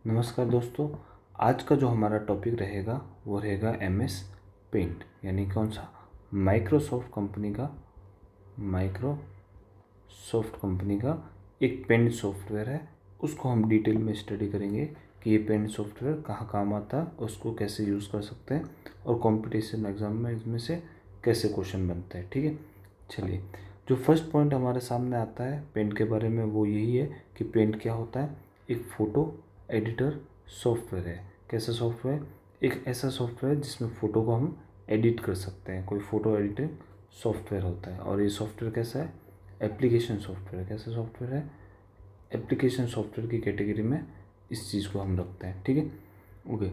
नमस्कार दोस्तों। आज का जो हमारा टॉपिक रहेगा वो रहेगा MS पेंट, यानी कौन सा माइक्रोसॉफ्ट कंपनी का एक पेंट सॉफ्टवेयर है। उसको हम डिटेल में स्टडी करेंगे कि ये पेंट सॉफ्टवेयर कहाँ काम आता है, उसको कैसे यूज़ कर सकते हैं और कंपटीशन एग्ज़ाम में इसमें से कैसे क्वेश्चन बनते हैं। ठीक है, चलिए। जो फर्स्ट पॉइंट हमारे सामने आता है पेंट के बारे में वो यही है कि पेंट क्या होता है। एक फ़ोटो एडिटर सॉफ्टवेयर है। कैसा सॉफ्टवेयर? एक ऐसा सॉफ्टवेयर जिसमें फ़ोटो को हम एडिट कर सकते हैं। कोई फ़ोटो एडिटिंग सॉफ्टवेयर होता है। और ये सॉफ्टवेयर कैसा है? Application software. कैसा सॉफ्टवेयर है? एप्लीकेशन सॉफ्टवेयर की कैटेगरी में इस चीज़ को हम रखते हैं। ठीक है, ओके।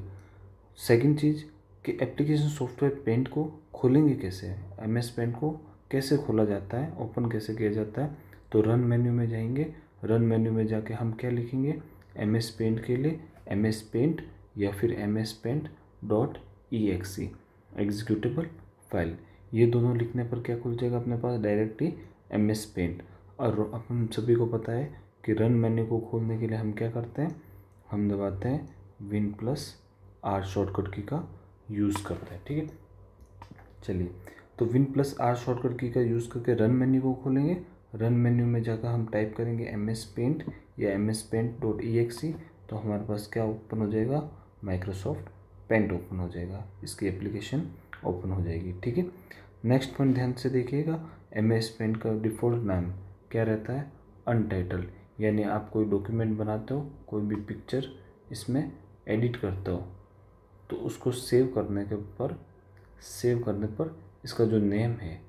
सेकंड चीज़ कि एप्लीकेशन सॉफ्टवेयर पेंट को खोलेंगे कैसे, MS पेंट को कैसे खोला जाता है, ओपन कैसे किया जाता है। तो रन मेन्यू में जाएंगे। रन मेन्यू में जाके हम क्या लिखेंगे? MS पेंट के लिए MS पेंट या फिर mspaint.exe एग्जीक्यूटेबल फाइल। ये दोनों लिखने पर क्या खुल जाएगा अपने पास? Directly MS paint. और अपन सभी को पता है कि रन मेन्यू को खोलने के लिए हम क्या करते हैं? हम दबाते हैं Win+R शॉर्टकट की का यूज़ करते हैं। ठीक है, चलिए। तो Win+R शॉर्टकट की का यूज़ करके रन मेन्यू को खोलेंगे। रन मेन्यू में जाकर हम टाइप करेंगे MS पेंट या mspaint.exe। तो हमारे पास क्या ओपन हो जाएगा? माइक्रोसॉफ्ट पेंट ओपन हो जाएगा, इसकी एप्लीकेशन ओपन हो जाएगी। ठीक है, नेक्स्ट पॉइंट ध्यान से देखिएगा। MS पेंट का डिफ़ॉल्ट नाम क्या रहता है? अनटाइटल्ड। यानी आप कोई डॉक्यूमेंट बनाते हो, कोई भी पिक्चर इसमें एडिट करते हो, तो उसको सेव करने पर इसका जो नेम है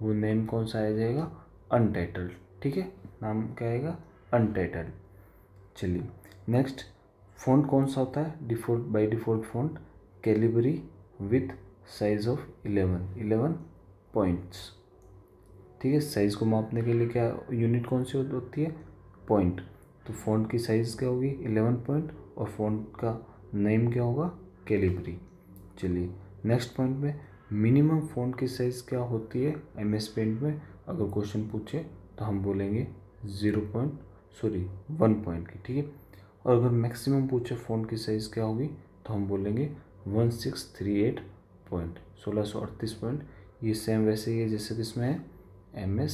वो नेम कौन सा आ जाएगा? अनटाइटल्ड। ठीक है, नाम क्या आएगा? अनटाइटल्ड। चलिए, नेक्स्ट फ़ॉन्ट कौन सा होता है? By default font Calibri with size of 11 points. ठीक है, साइज़ को मापने के लिए क्या यूनिट कौन सी होती है? पॉइंट। तो फ़ॉन्ट की साइज़ क्या होगी? 11 पॉइंट। और फ़ॉन्ट का नेम क्या होगा? कैलिबरी। चलिए, नेक्स्ट पॉइंट में मिनिमम फ़ॉन्ट की साइज़ क्या होती है MS पेंट में? अगर क्वेश्चन पूछे तो हम बोलेंगे 1 पॉइंट की। ठीक है, और अगर मैक्सिमम पूछे फ़ॉन्ट की साइज़ क्या होगी तो हम बोलेंगे 1638 पॉइंट, 1638 पॉइंट। ये सेम वैसे ही है जैसे किसमें है? MS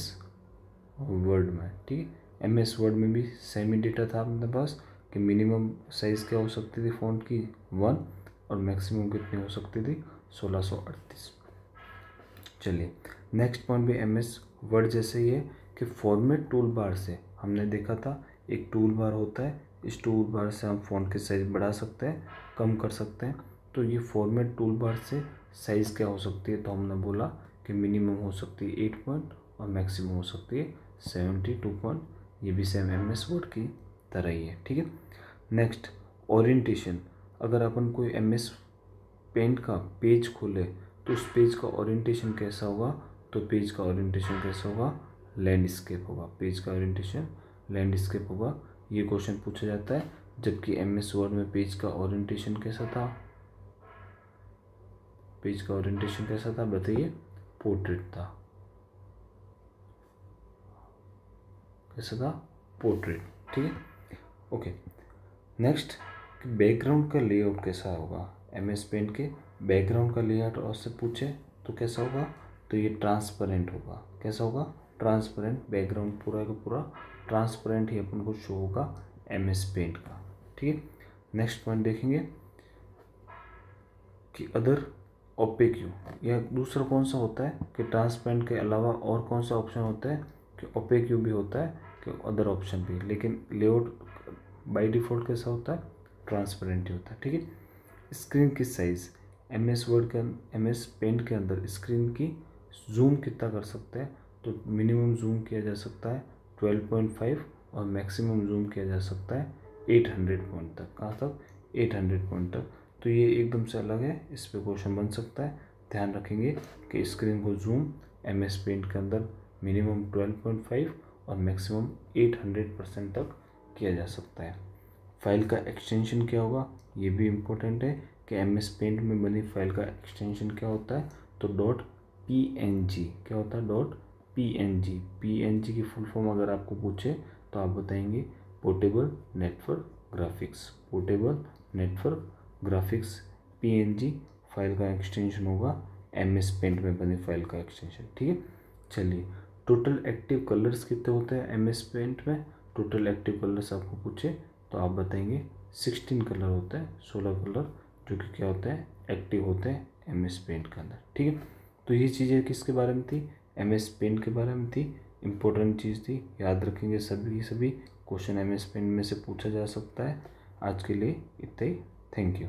वर्ड में। ठीक है, MS वर्ड में भी सेम ही डेटा था अपने पास कि मिनिमम साइज़ क्या हो सकती थी फ़ॉन्ट की? 1, और मैक्सिमम कितनी हो सकती थी? 1638। चलिए, नेक्स्ट पॉइंट भी MS वर्ड जैसे ही है कि फॉर्मेट टूल बार से हमने देखा था एक टूल बार होता है। इस टूल बार से हम फ़ॉन्ट की साइज़ बढ़ा सकते हैं, कम कर सकते हैं। तो ये फॉर्मेट टूल बार से साइज़ क्या हो सकती है? तो हमने बोला कि मिनिमम हो सकती है 8 पॉइंट और मैक्सिमम हो सकती है 72 पॉइंट। ये भी सेम MS वर्ड की तरह ही है। ठीक है, नेक्स्ट ओरिएंटेशन। अगर अपन कोई MS पेंट का पेज खोले तो उस पेज का ओरिएंटेशन कैसा होगा? तो पेज का ओरिएंटेशन कैसा होगा? लैंडस्केप होगा। पेज का ओरिएंटेशन लैंडस्केप होगा। ये क्वेश्चन पूछा जाता है। जबकि MS वर्ड में पेज का ओरिएंटेशन कैसा था? पेज का ओरिएंटेशन कैसा था बताइए? पोर्ट्रेट था। कैसा था? पोर्ट्रेट। ठीक है, ओके। नेक्स्ट, बैकग्राउंड का लेआउट कैसा होगा? MS पेंट के बैकग्राउंड का लेआउट आपसे पूछे तो कैसा होगा? तो ये ट्रांसपेरेंट होगा। कैसा होगा? ट्रांसपेरेंट। बैकग्राउंड पूरा का पूरा ट्रांसपेरेंट ही अपन को शो होगा MS पेंट का। ठीक है, नेक्स्ट पॉइंट देखेंगे कि अदर ओपेक्यू, या दूसरा कौन सा होता है कि ट्रांसपेरेंट के अलावा और कौन सा ऑप्शन होता है कि ओपेक्यू भी होता है कि अदर ऑप्शन भी। लेकिन लेआउट बाय डिफ़ॉल्ट कैसा होता है? ट्रांसपेरेंट ही होता है। ठीक है, स्क्रीन की साइज़ MS पेंट के अंदर स्क्रीन की जूम कितना कर सकते हैं? तो मिनिमम जूम किया जा सकता है 12.5 और मैक्सिमम जूम किया जा सकता है 800 पॉइंट तक। कहाँ तक? 800 पॉइंट तक। तो ये एकदम से अलग है, इस पर क्वेश्चन बन सकता है। ध्यान रखेंगे कि स्क्रीन को जूम MS पेंट के अंदर मिनिमम 12.5 और मैक्सिमम 800% तक किया जा सकता है। फाइल का एक्सटेंशन क्या होगा? ये भी इम्पोर्टेंट है कि MS पेंट में बनी फाइल का एक्सटेंशन क्या होता है? तो .png। क्या होता है? .png। PNG की फुल फॉर्म अगर आपको पूछे तो आप बताएंगे portable network graphics, portable network graphics, PNG file का एक्सटेंशन होगा, MS पेंट में बने फाइल का एक्सटेंशन। ठीक है, चलिए टोटल एक्टिव कलर्स कितने होते हैं MS पेंट में? टोटल एक्टिव कलर्स आपको पूछे तो आप बताएंगे 16 कलर होते हैं, 16 कलर जो कि क्या होते हैं, एक्टिव होते हैं MS पेंट के अंदर। ठीक है, तो ये चीज़ें किसके बारे में थी? MS पेंट के बारे में थी, इम्पोर्टेंट चीज़ थी, याद रखेंगे सभी क्वेश्चन MS पेंट में से पूछा जा सकता है। आज के लिए इतना ही, थैंक यू।